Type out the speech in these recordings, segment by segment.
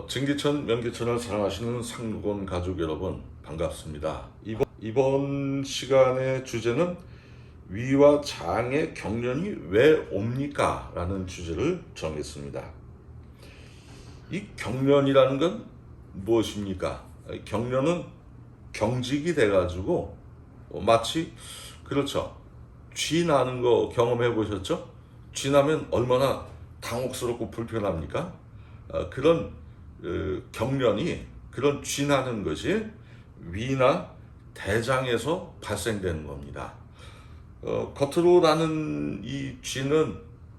증기천, 명기천을 사랑하시는 상록원 가족 여러분 반갑습니다. 이번 시간의 주제는 위와 장의 경련이 왜 옵니까? 라는 주제를 정했습니다. 이 경련이라는 건 무엇입니까? 경련은 경직이 돼가지고 마치 그렇죠. 쥐 나는 거 경험해 보셨죠? 쥐 나면 얼마나 당혹스럽고 불편합니까? 그런 경련이 그런 쥐 나는 것이 위나 대장에서 발생되는 겁니다. 겉으로 나는 이 쥐는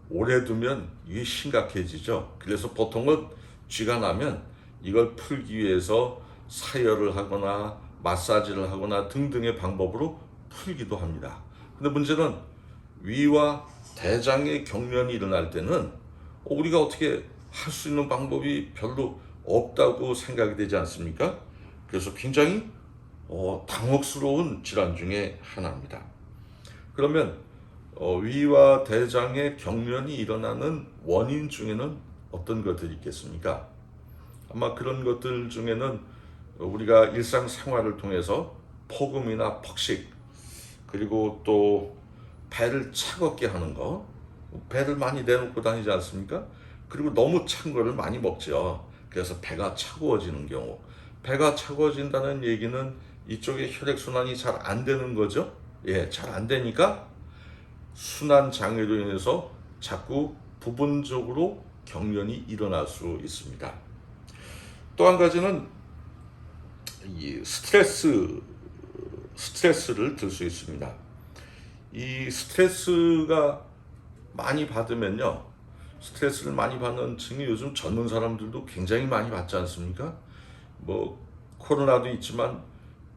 오래 두면 이게 심각해지죠. 그래서 보통은 쥐가 나면 이걸 풀기 위해서 사열을 하거나 마사지를 하거나 등등의 방법으로 풀기도 합니다. 근데 문제는 위와 대장의 경련이 일어날 때는 우리가 어떻게 할 수 있는 방법이 별로 없다고 생각이 되지 않습니까? 그래서 굉장히 당혹스러운 질환 중에 하나입니다. 그러면 위와 대장의 경련이 일어나는 원인 중에는 어떤 것들이 있겠습니까? 아마 그런 것들 중에는 우리가 일상생활을 통해서 폭음이나 폭식, 그리고 또 배를 차갑게 하는 거, 배를 많이 내놓고 다니지 않습니까? 그리고 너무 찬 거를 많이 먹죠. 그래서 배가 차가워지는 경우, 배가 차가워진다는 얘기는 이쪽에 혈액순환이 잘 안 되는 거죠. 예, 잘 안 되니까 순환 장애로 인해서 자꾸 부분적으로 경련이 일어날 수 있습니다. 또 한 가지는 이 스트레스를 들 수 있습니다. 이 스트레스가 많이 받으면요, 스트레스를 많이 받는 층이 요즘 젊은 사람들도 굉장히 많이 받지 않습니까? 코로나도 있지만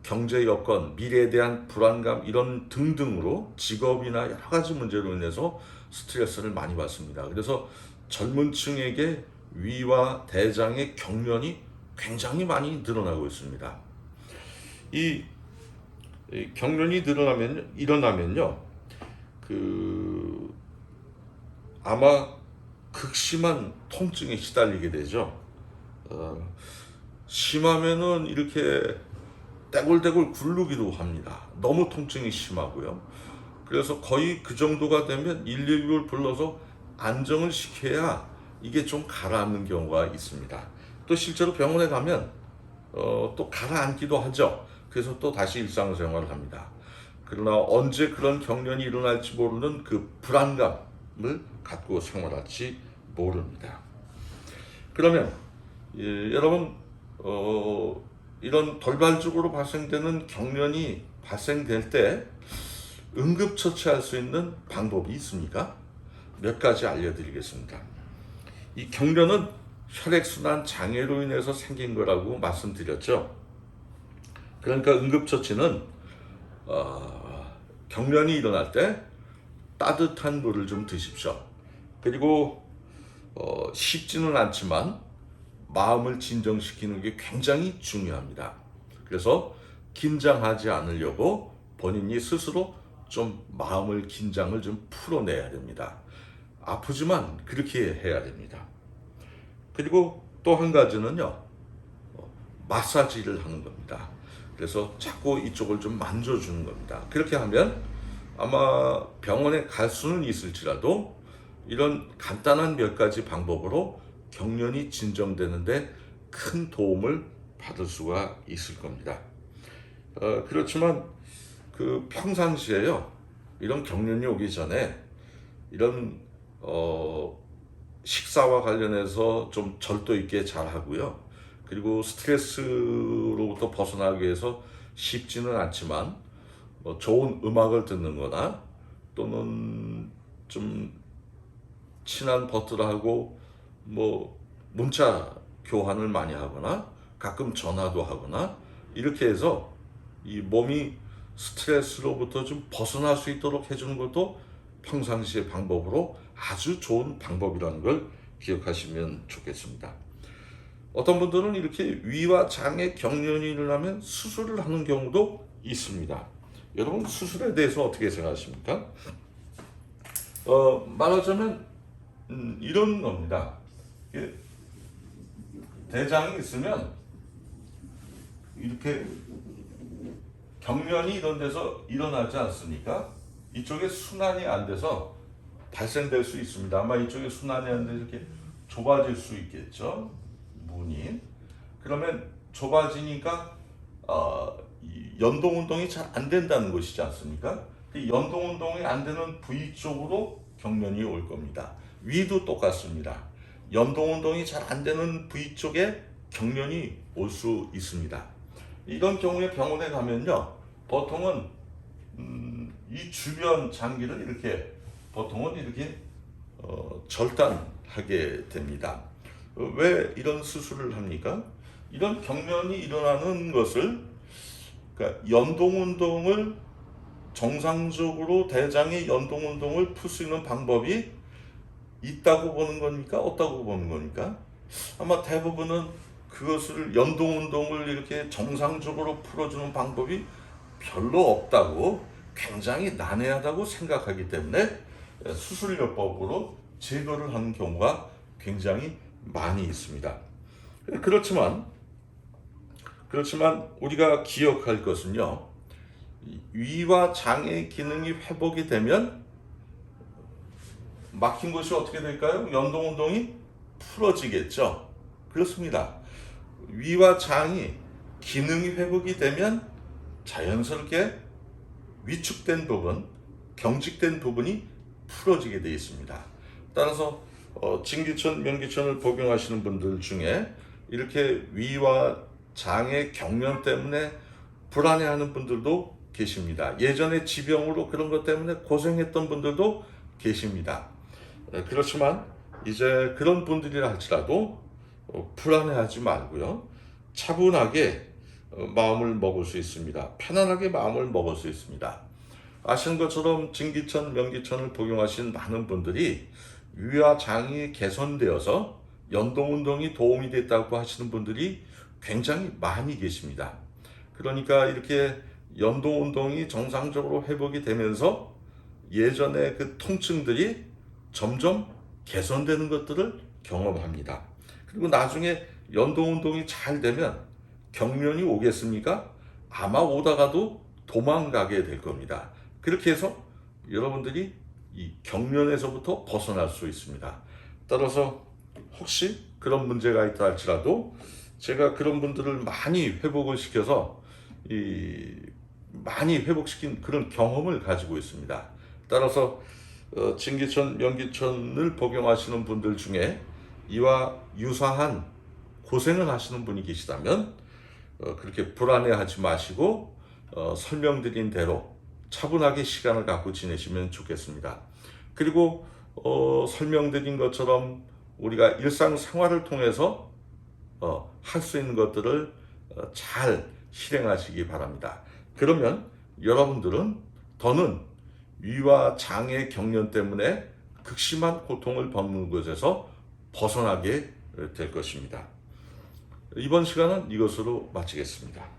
경제 여건, 미래에 대한 불안감 이런 등등으로 직업이나 여러 가지 문제로 인해서 스트레스를 많이 받습니다. 그래서 젊은 층에게 위와 대장의 경련이 굉장히 많이 늘어나고 있습니다. 이 경련이 일어나면요, 아마 극심한 통증에 시달리게 되죠. 심하면은 이렇게 떼굴떼굴 굴르기도 합니다. 너무 통증이 심하고요. 그래서 거의 그 정도가 되면 119를 불러서 안정을 시켜야 이게 좀 가라앉는 경우가 있습니다. 또 실제로 병원에 가면 또 가라앉기도 하죠. 그래서 또 다시 일상생활을 합니다. 그러나 언제 그런 경련이 일어날지 모르는 그 불안감을 갖고 생활할지 모릅니다. 그러면 여러분 이런 돌발적으로 발생되는 경련이 발생될 때 응급처치할 수 있는 방법이 있습니까? 몇 가지 알려드리겠습니다. 이 경련은 혈액순환 장애로 인해서 생긴 거라고 말씀드렸죠. 그러니까 응급처치는 경련이 일어날 때 따뜻한 물을 좀 드십시오. 그리고 쉽지는 않지만 마음을 진정시키는 게 굉장히 중요합니다. 그래서 긴장하지 않으려고 본인이 스스로 좀 마음을 긴장을 좀 풀어내야 됩니다. 아프지만 그렇게 해야 됩니다. 그리고 또 한 가지는요, 마사지를 하는 겁니다. 그래서 자꾸 이쪽을 좀 만져주는 겁니다. 그렇게 하면 아마 병원에 갈 수는 있을지라도 이런 간단한 몇 가지 방법으로 경련이 진정되는데 큰 도움을 받을 수가 있을 겁니다. 그렇지만 평상시에요, 이런 경련이 오기 전에 이런 식사와 관련해서 좀 절도 있게 잘 하고요. 그리고 스트레스로부터 벗어나기 위해서 쉽지는 않지만 좋은 음악을 듣는 거나 또는 좀 친한 버들하고 문자 교환을 많이 하거나 가끔 전화도 하거나 이렇게 해서 이 몸이 스트레스로부터 좀 벗어날 수 있도록 해주는 것도 평상시의 방법으로 아주 좋은 방법이라는 걸 기억하시면 좋겠습니다. 어떤 분들은 이렇게 위와 장의 경련이 일어나면 수술을 하는 경우도 있습니다. 여러분 수술에 대해서 어떻게 생각하십니까? 말하자면 이런 겁니다. 대장이 있으면 이렇게 경련이 이런 데서 일어나지 않습니까? 이쪽에 순환이 안 돼서 발생될 수 있습니다. 아마 이쪽에 순환이 안 돼서 이렇게 좁아질 수 있겠죠. 문이. 그러면 좁아지니까 이 연동 운동이 잘 안 된다는 것이지 않습니까? 그 연동 운동이 안 되는 부위 쪽으로 경련이 올 겁니다. 위도 똑같습니다. 연동 운동이 잘 안 되는 부위 쪽에 경련이 올 수 있습니다. 이런 경우에 병원에 가면요, 보통은 이 주변 장기를 이렇게 보통은 이렇게 절단하게 됩니다. 왜 이런 수술을 합니까? 이런 경련이 일어나는 것을, 그러니까 연동 운동을 정상적으로 대장의 연동 운동을 풀 수 있는 방법이 있다고 보는 겁니까? 없다고 보는 겁니까? 아마 대부분은 그것을 연동 운동을 이렇게 정상적으로 풀어주는 방법이 별로 없다고, 굉장히 난해하다고 생각하기 때문에 수술요법으로 제거를 하는 경우가 굉장히 많이 있습니다. 그렇지만 우리가 기억할 것은요, 위와 장의 기능이 회복이 되면 막힌 것이 어떻게 될까요? 연동 운동이 풀어지겠죠. 그렇습니다. 위와 장이 기능이 회복이 되면 자연스럽게 위축된 부분, 경직된 부분이 풀어지게 되어 있습니다. 따라서 진기천, 명기천을 복용하시는 분들 중에 이렇게 위와 장의 경련 때문에 불안해하는 분들도 계십니다. 예전에 지병으로 그런 것 때문에 고생했던 분들도 계십니다. 그렇지만 이제 그런 분들이라 할지라도 불안해하지 말고요, 차분하게 마음을 먹을 수 있습니다. 편안하게 마음을 먹을 수 있습니다. 아시는 것처럼 진기천, 명기천을 복용하신 많은 분들이 위와 장이 개선되어서 연동 운동이 도움이 됐다고 하시는 분들이 굉장히 많이 계십니다. 그러니까 이렇게 연동 운동이 정상적으로 회복이 되면서 예전의 그 통증들이 점점 개선되는 것들을 경험합니다. 그리고 나중에 연동 운동이 잘 되면 경련이 오겠습니까? 아마 오다가도 도망가게 될 겁니다. 그렇게 해서 여러분들이 이 경련에서부터 벗어날 수 있습니다. 따라서 혹시 그런 문제가 있다 할지라도 제가 그런 분들을 많이 회복을 시켜서 많이 회복시킨 그런 경험을 가지고 있습니다. 따라서 진기천, 명기천을 복용하시는 분들 중에 이와 유사한 고생을 하시는 분이 계시다면 그렇게 불안해하지 마시고 설명드린 대로 차분하게 시간을 갖고 지내시면 좋겠습니다. 그리고 설명드린 것처럼 우리가 일상생활을 통해서 할 수 있는 것들을 잘 실행하시기 바랍니다. 그러면 여러분들은 더는 위와 장의 경련 때문에 극심한 고통을 받는 것에서 벗어나게 될 것입니다. 이번 시간은 이것으로 마치겠습니다.